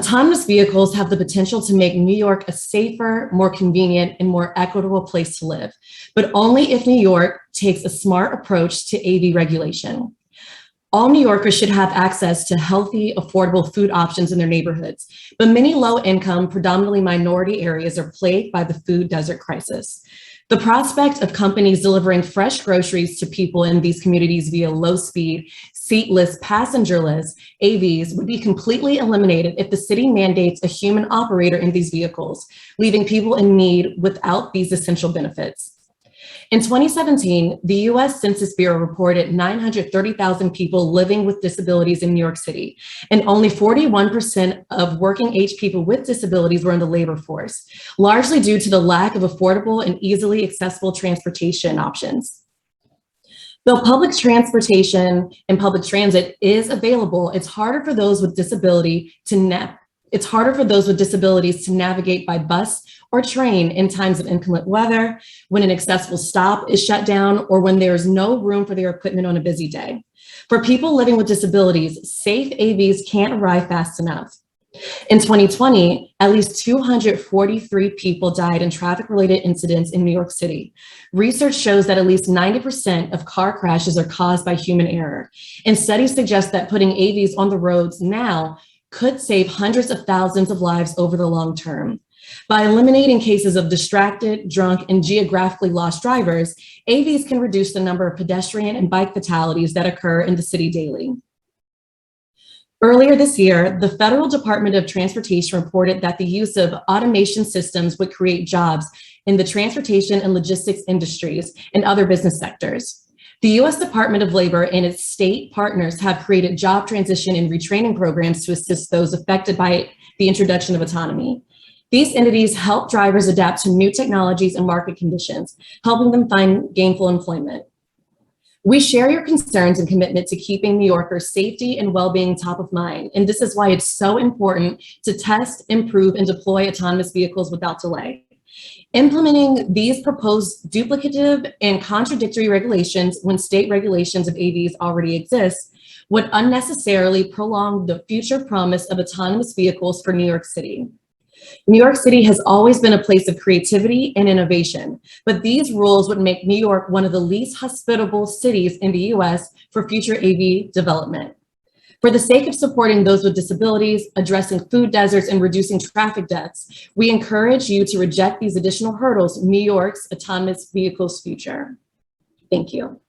Autonomous vehicles have the potential to make New York a safer, more convenient, and more equitable place to live, but only if New York takes a smart approach to AV regulation. All New Yorkers should have access to healthy, affordable food options in their neighborhoods, but many low-income, predominantly minority areas are plagued by the food desert crisis. The prospect of companies delivering fresh groceries to people in these communities via low-speed, seatless, passengerless AVs would be completely eliminated if the city mandates a human operator in these vehicles, leaving people in need without these essential benefits. In 2017, the US Census Bureau reported 930,000 people living with disabilities in New York City, and only 41% of working age people with disabilities were in the labor force, largely due to the lack of affordable and easily accessible transportation options. Though public transportation and public transit is available, it's harder for those with disabilities to navigate by bus or train in times of inclement weather, when an accessible stop is shut down, or when there is no room for their equipment on a busy day. For people living with disabilities, safe AVs can't arrive fast enough. In 2020, at least 243 people died in traffic-related incidents in New York City. Research shows that at least 90% of car crashes are caused by human error, and studies suggest that putting AVs on the roads now could save hundreds of thousands of lives over the long term. By eliminating cases of distracted, drunk, and geographically lost drivers, AVs can reduce the number of pedestrian and bike fatalities that occur in the city daily. Earlier this year, the Federal Department of Transportation reported that the use of automation systems would create jobs in the transportation and logistics industries and other business sectors. The U.S. Department of Labor and its state partners have created job transition and retraining programs to assist those affected by the introduction of autonomy. These entities help drivers adapt to new technologies and market conditions, helping them find gainful employment. We share your concerns and commitment to keeping New Yorkers' safety and well-being top of mind, and this is why it's so important to test, improve, and deploy autonomous vehicles without delay. Implementing these proposed duplicative and contradictory regulations when state regulations of AVs already exist would unnecessarily prolong the future promise of autonomous vehicles for New York City. New York City has always been a place of creativity and innovation, but these rules would make New York one of the least hospitable cities in the US for future AV development. For the sake of supporting those with disabilities, addressing food deserts, and reducing traffic deaths, we encourage you to reject these additional hurdles in New York's autonomous vehicles future. Thank you.